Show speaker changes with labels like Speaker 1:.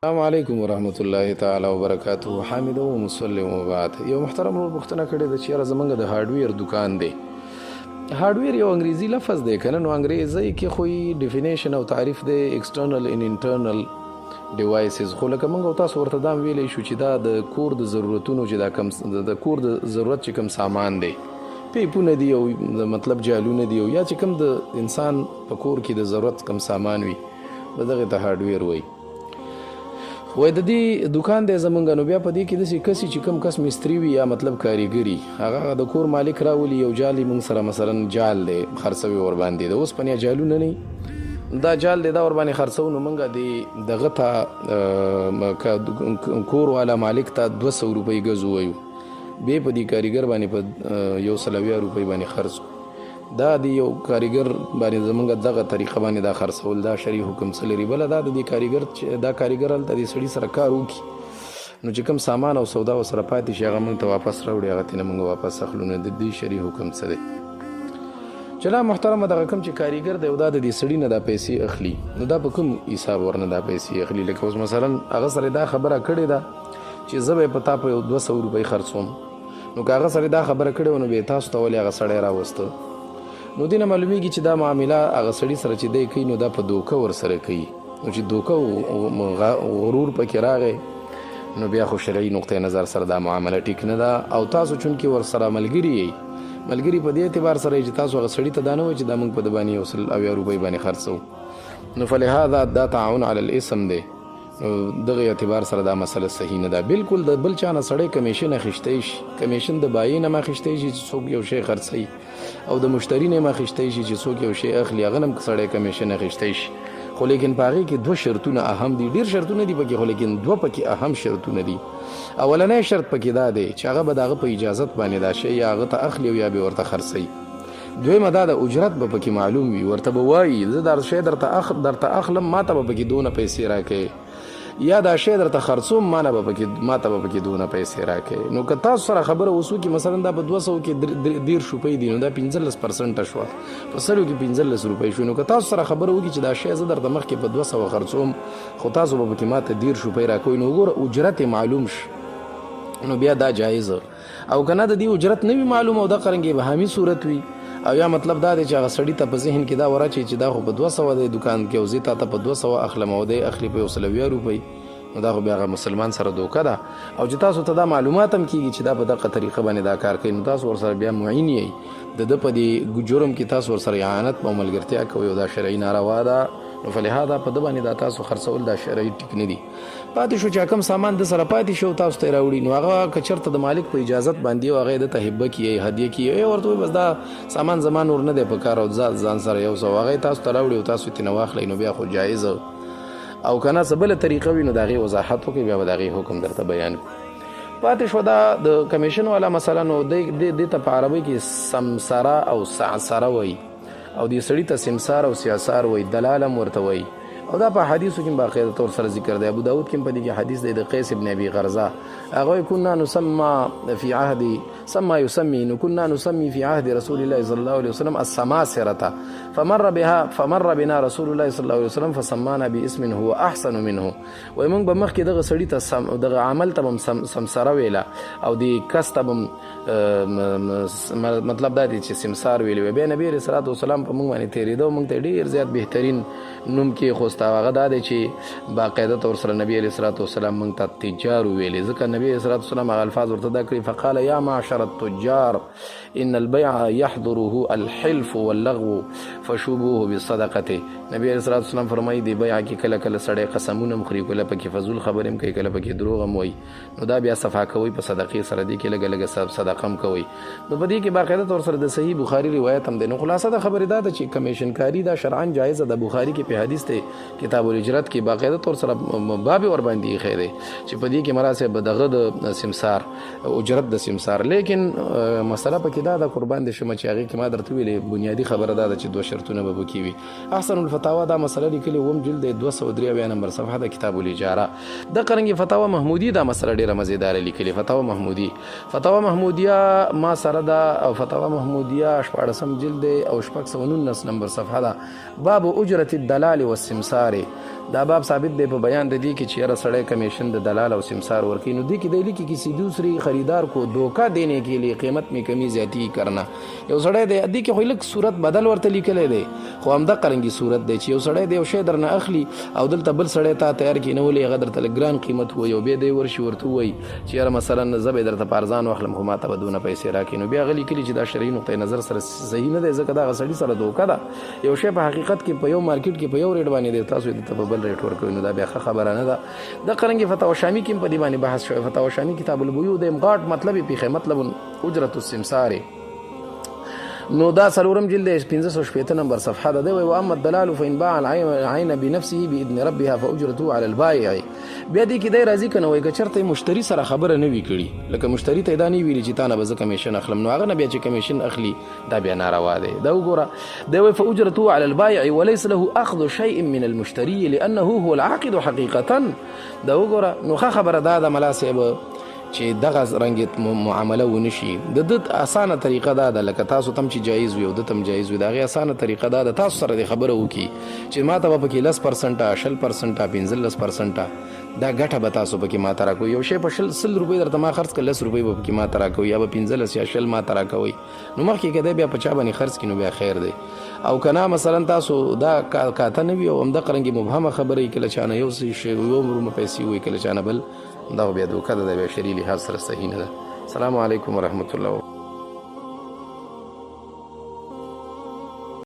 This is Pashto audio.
Speaker 1: السلام علیکم ورحمت الله تعالی وبرکاته. حامد او مسلم وبعد. یو محترم ورور پوښتنه کړې ده چې یاره زمونږ د هارډویر دکان دی. هارډویر یو انګریزي لفظ دی کنه، نو انګریزي کې خو یې ډیفینیشن او تعریف دی ایکسټرنل ان انټرنل ډیوایسز، خو لکه موږ او تاسو ورته دا ویلی شو چې دا د کور د ضرورتونو چې دا کم د کور د ضرورت چې کم سامان دی، پیپونه دي او مطلب جالونه دي او یا چې کم د انسان په کور کې د ضرورت کم سامان وي، دغه ته هارډویر وایي. وای د دې دکان دی زمونږ، نو بیا په دې کې داسې کسي چې کم کس مستري وي یا مطلب کاریګري، هغه د کور مالک راولي یو جال موږ سره مثلا جال دی خرڅوي ور باندې، د اوسپنې جالونه نه دا جال دی دا ور باندې خرڅو، نو موږ دغه ته کور والا مالک ته 200 روپۍ ګز ووایو، بیا په دې کاریګر باندې په 120 روپۍ باندې خرڅ دا دی یو کاریګر باندې زمونږ دغه طریقه باندې دا خرڅول دا شرعي حکم څه لري. بله دا د دې کاریګر هلته د سړي سره کار وکړي، نو چې کوم سامان او سودا ورسره پاتې شي هغه موږ ته واپس راوړي، هغه ترې نه موږ واپس اخلو. نو د دې شرعي حکم څه دی چې لا محترمه دغه کوم چې کاریګر دی او دا د دې سړي نه دا پیسې اخلي، نو دا په کوم حساب ورنه دا پیسې اخلي؟ لکه اوس مثلا هغه سره دا خبره کړې ده چې زه به په تا په 200 روپۍ خرڅوم، نو که هغه سره دا خبره کړې وه نو بیا تاسو ته ولې هغه سړی راوسته؟ نو دې نه معلومیږي چې دا معامله هغه سړي سره چې دی کوي نو دا په دوکه ورسره کوي، نو چې دوکه غرور پکې راغی نو بیا خو شرعي نقطې نظر سره دا معامله ټیک نه ده. او تاسو چونکې ورسره ملګري یې، ملګري په دې اعتبار سره چې تاسو هغه سړي ته دا نه وایي چې دا موږ په د باندې 100 روپۍ باندې خرڅو، نو فلهذا دا تعاون علی الاسم دی، نو دغه اعتبار سره دا مسله صحیح نه ده. بالکل د بل چا نه سړی کمیشن اخیستی شي، کمیشن د بایې نه اخیستی شي چې څوک یو شی خرڅوي، او د مشتری نه اخیستی شي چې څوک یو شی اخلي، هغه نه سړی کمیشن اخیستی شي. خو لیکن په هغې کې 2 شرطونه اهم دي، ډېر شرطونه دي پکې، خو لیکن 2 پکې اهم شرطونه دي. اولنی شرط پکې دا دی چې هغه به د هغه په اجازت باندې دا شی یا هغه ته اخلي او یا به ورته خرڅوي. دویمه دا د اجرت به پکې معلوم وي، ورته به وایي زه دا شی درته اخلم، ما ته به پکې دونه پیسې راکوې، یا دا شی درته خرڅوم ما ته به پکې دونه پیسې راکوې. نو که تاسو سره خبره وسو کې مثلا دا په 200 کې 10 روپۍ دي، نو دا 15% شوه، په 100 کې 15 روپۍ شو. نو که تاسو سره خبره وکړي چې دا شی زه درته مخکې په 200 خرڅوم خو تاسو به پکې ما ته 10 روپۍ راکوئ، نو وګوره اجرت معلوم شو، نو بیا دا جایز. او که نه د دې اجرت نه وي معلوم او دا قرنګې بهامي صورت وي، او یا مطلب دا دی چې هغه سړي ته په ذهن کې دا ورچي چې دا خو په 200 دی دکان کې او زه تا ته په 200 اخلم او دی اخلي په 120 روپۍ، نو دا خو بیا هغه مسلمان سره دوکه ده. او چې تاسو ته دا معلومات هم کېږي چې دا په دغه طریقه باندې دا کار کوي، نو تاسو ورسره بیا معین یې، د ده په دې جرم کې تاسو ورسره اعانت او ملګرتیا کوئ او دا شرعي ناروا ده، نو فلهذا په ده باندې دا تاسو خرڅول دا شرعي ټیک نه دي. پاتې شو چې کوم سامان د سره پاتې شو تاسو ته راوړي، نو هغه که چېرته د مالک په اجازت باندې او هغه یې دته هبه کړي هدیه کړي، ورته وایي بس دا سامان زما نور نه دی په کار او ځان سره یو څه هغه تاسو ته راوړي او تاسو یې ترېنه واخلئ، نو بیا خو جایز. او که نه څه بله طریقه وي نو د هغې وضاحت وکړئ، بیا به د هغې حکم درته بیان کړو. پاتې شوه دا د کمیشن والا مسله، نو دې ته په عربۍ کې سمسره او سعسره وایي، او دې سړي ته سمسار او سیاسار وایي، دلال هم ورته وایي. او دا په حدیثو کې باقاعده طور سره ذکر دی، ابو داود کې په دې کې حدیث دی د قیس ابن ابي غرزه، هغه كنا نسمى في عهد سما يسمي كنا نسمي في عهد رسول الله صلى الله عليه وسلم السماسرة، فمر بنا رسول الله صلى الله عليه وسلم فسمانا باسم هو احسن منه. وای موږ به مخکې دغه سړي ته دغه عمل ته هم سمسره ویله او د کس ته مطلب دا دی چې سمسار ویلی، بیا نبي علیه الصلاة والسلام په موږ باندې تېرېده، موږ ته ډېر زیات بهترین نوم کې خوسته هغه دا دی چې باقاعده طور سره نبي علیه الصلاة والسلام موږ ته تجار ویلي، ځکه نبي علیه الصلاة والسلام هغه الفاظ ورته دا کړي، فقال یا معشر التجار ان البيع يحضره الحلف واللغو فشوبوه بالصدقه. نبي علیه الصلاة والسلام فرمایي دی بیع کې کله کله سړی قسمونه مخري، کله پکې فضول خبرې هم کوي، کله پکې دروغ هم وایي، نو دا بیا صفا کوئ په صدقې سره، دی کې لږه لږه صدقه هم کوئ. نو په دې کې باقاعده طور سره د صحیح بخاري روایت هم دی. نو خلاصه د خبرې دا ده چې کمیشن کاري دا شرعاً جایزه ده. بخاري کې په حدیث دی کتاب الاجرت کې باقاعده طور سره باب ور باندې ایښی دی چې په دې کې مراسم به دغه د سمسار اجرت د سمسار، لیکن مسله پکې دا ده قربان دې شمه چې هغې کې ما درته ویلې بنیادي خبره دا ده چې 2 شرطونه به پکې وي. احسن الفتاوا دا مسله لیکلې 2 جلد 203 نمبر صفحه د کتاب الاجاره. د قرنګي فتاوا محمودي دا مسله ډېره مزیداره لیکلې، فتاوا محمودیه ما سره ده، او فتاوا محمودیه 14 جلد او 619 نمبر صفحه ده، باب اجرت الدلال والسمسار. دا باب ثابت دی په بیان د دې کې چې یاره سړی کمیشن د دلال او سمسار ورکوي نو دې کې دی لیکي کسی دوسری خریدار کو دھوکہ دینے کے لیے قیمت میں کمی زیاتی کرنا یو سړی دی دې کې خو لږ صورت بدل ورته لیکلی دی خو همدغه قرنګي صورت دی چې یو سړی دی یو شی درنه اخلي او دلته بل سړی تا تیار کړي نه ولې هغه درته لږ ګران قیمت ووایي او بیا دی ورشي ورته ووایي چې یاره مثلا زه به یې درته په ارزان واخلم خو ما ته به دونه پیسې راکړي نو بیا هغه لیکلي چې دا شرعي نقطه نظر سره صحیح نه دی ځکه دغه سړي سره دھوکه ده یو شی په حقیقت کې په یو مارکیټ کې په یو ریټ باندې دی تاسو یې ته په بل ریټ ورکوئ نو دا بیا ښه خبره نه ده د قرنګي فتاوا شامي کې په دې باندې بحث شوی فتاوا شامي کتاب البیوع د غاټ مطلب یې پیښی مطلب اجرت السمسار نو دا څلورم جلد 560 نمبر صفحه ده دی واما الدلال فان باع العين بنفسه باذن ربها فاجرته على البائع بیا دې کې دی راځي کنه وای که چرته مشتری سره خبره نه وی کړي لکه مشتری ته دا نه ویلي چې تا نه به زه کمیشن اخلم نو هغه نه بیا چې کمیشن اخلي دا بیا ناروا دی دا وګوره دی وای فاجرته على البائع وليس له اخذ شيء من المشتري لانه هو العاقد حقيقه دا وګوره نو خبره دا د ملاسب چې دغه رنګ معامله ونشي د اسانه طریقه دا ده لکه تاسو تم چې جایز وي او د تم جایز وي دا غي اسانه طریقه دا ده تاسو سره د خبره وکي چې ما ته په کې 10% 10% 15% دا ګټه به تاسو په کې ما ته راکوي یو شی په 100 روپۍ درته ما خرڅ کړل 10 روپۍ به کې ما ته راکوي یا به 15 یا 10 ما ته راکوي نو مخکې کده بیا په چا باندې خرڅ کینو بیا خیر دی او کنا مثلا تاسو دا کاته نه وي او هم د قرنګي مبهمه خبره کله چانه یو شی یو مرمه پیسې وي کله چانه بل دا بیا دوکه ده د بشري لحاظ سره صحیح نه ده. السلام علیکم ورحمت الله.